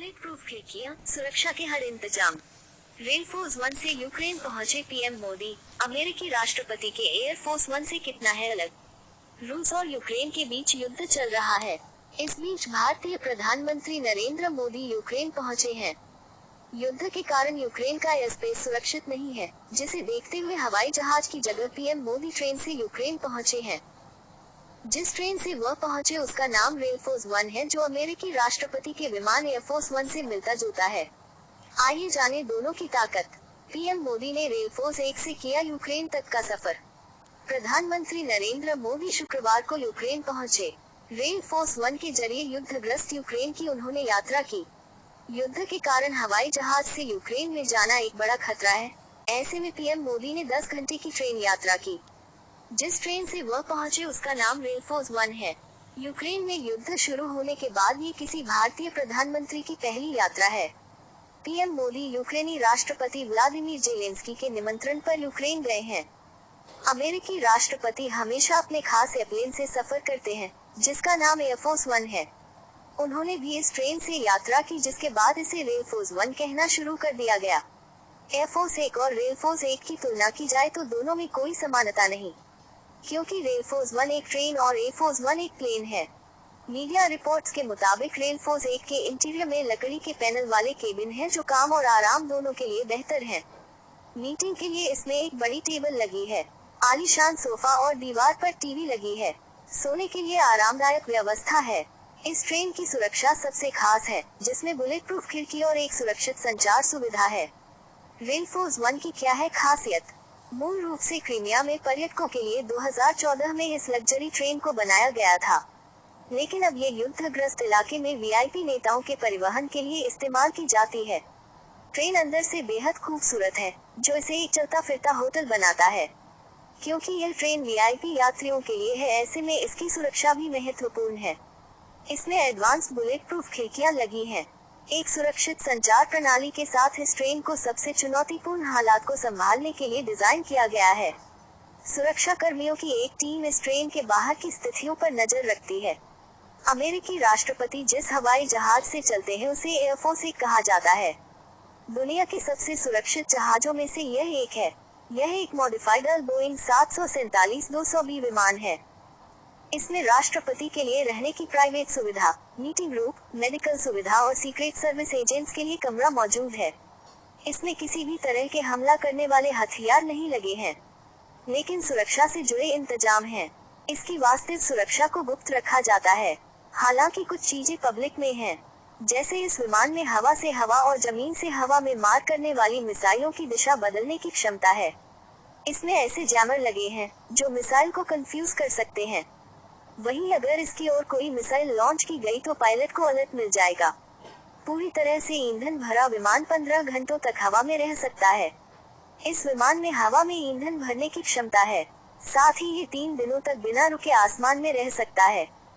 Bullet proof खिड़कियां, सुरक्षा के हर इंतजाम। रेलफोर्स वन से यूक्रेन पहुंचे पीएम मोदी। अमेरिकी राष्ट्रपति के एयरफोर्स वन से कितना है अलग। रूस और यूक्रेन के बीच युद्ध चल रहा है। इस बीच भारतीय प्रधानमंत्री नरेंद्र मोदी यूक्रेन पहुंचे हैं। युद्ध के कारण यूक्रेन का एयर स्पेस सुरक्षित नहीं है, जिसे देखते हुए हवाई जहाज की जगह पीएम मोदी ट्रेन से यूक्रेन पहुंचे हैं। जिस ट्रेन से वह पहुंचे उसका नाम रेलफोर्स वन है, जो अमेरिकी राष्ट्रपति के विमान एयरफोर्स वन से मिलता जुलता है। आइए जाने दोनों की ताकत। पीएम मोदी ने रेलफोर्स एक से किया यूक्रेन तक का सफर। प्रधानमंत्री नरेंद्र मोदी शुक्रवार को यूक्रेन पहुंचे। रेलफोर्स वन के जरिए युद्धग्रस्त यूक्रेन की उन्होंने यात्रा की। युद्ध के कारण हवाई जहाज से यूक्रेन में जाना एक बड़ा खतरा है। ऐसे में पीएम मोदी ने 10 घंटे की ट्रेन यात्रा की। जिस ट्रेन से वह पहुंचे उसका नाम रेलफोर्स वन है। यूक्रेन में युद्ध शुरू होने के बाद ये किसी भारतीय प्रधानमंत्री की पहली यात्रा है। पीएम मोदी यूक्रेनी राष्ट्रपति व्लादिमीर जेलेंस्की के निमंत्रण पर यूक्रेन गए हैं। अमेरिकी राष्ट्रपति हमेशा अपने खास एयरप्लेन से सफर करते हैं, जिसका नाम एयरफोर्स वन है। उन्होंने भी इस ट्रेन से यात्रा की, जिसके बाद इसे रेलफोर्स वन कहना शुरू कर दिया गया। एयरफोर्स एक और रेलफोर्स एक की तुलना की जाए तो दोनों में कोई समानता नहीं, क्योंकि रेलफोर्स वन एक ट्रेन और एयरफोर्स वन एक प्लेन है। मीडिया रिपोर्ट्स के मुताबिक रेलफोर्स एक के इंटीरियर में लकड़ी के पैनल वाले केबिन है, जो काम और आराम दोनों के लिए बेहतर है। मीटिंग के लिए इसमें एक बड़ी टेबल लगी है, आलीशान सोफा और दीवार पर टीवी लगी है। सोने के लिए आरामदायक व्यवस्था है। इस ट्रेन की सुरक्षा सबसे खास है, जिसमें बुलेट प्रूफ खिड़की और एक सुरक्षित संचार सुविधा है। रेलफोर्स वन की क्या है खासियत? मूल रूप से क्रीमिया में पर्यटकों के लिए 2014 में इस लग्जरी ट्रेन को बनाया गया था, लेकिन अब ये युद्धग्रस्त इलाके में वीआईपी नेताओं के परिवहन के लिए इस्तेमाल की जाती है। ट्रेन अंदर से बेहद खूबसूरत है, जो इसे एक चलता फिरता होटल बनाता है। क्योंकि यह ट्रेन वीआईपी यात्रियों के लिए है, ऐसे में इसकी सुरक्षा भी महत्वपूर्ण है। इसमें एडवांस बुलेट प्रूफ खिड़कियां लगी हैं। एक सुरक्षित संचार प्रणाली के साथ इस ट्रेन को सबसे चुनौतीपूर्ण हालात को संभालने के लिए डिजाइन किया गया है। सुरक्षा कर्मियों की एक टीम इस ट्रेन के बाहर की स्थितियों पर नजर रखती है। अमेरिकी राष्ट्रपति जिस हवाई जहाज से चलते हैं उसे एयरफोर्स एक कहा जाता है। दुनिया के सबसे सुरक्षित जहाजों में से यह एक है। यह एक मॉडिफाइड बोइंग 747-200B विमान है। इसमें राष्ट्रपति के लिए रहने की प्राइवेट सुविधा, मीटिंग रूम, मेडिकल सुविधा और सीक्रेट सर्विस एजेंट्स के लिए कमरा मौजूद है। इसमें किसी भी तरह के हमला करने वाले हथियार नहीं लगे हैं, लेकिन सुरक्षा से जुड़े इंतजाम हैं। इसकी वास्तविक सुरक्षा को गुप्त रखा जाता है। हालांकि कुछ चीजें पब्लिक में हैं, जैसे इस विमान में हवा से हवा और जमीन से हवा में मार करने वाली मिसाइलों की दिशा बदलने की क्षमता है। इसमें ऐसे जैमर लगे हैं जो मिसाइल को कंफ्यूज कर सकते हैं। वहीं अगर इसकी ओर कोई मिसाइल लॉन्च की गई तो पायलट को अलर्ट मिल जाएगा। पूरी तरह से ईंधन भरा विमान 15 घंटों तक हवा में रह सकता है। इस विमान में हवा में ईंधन भरने की क्षमता है। साथ ही ये 3 दिनों तक बिना रुके आसमान में रह सकता है।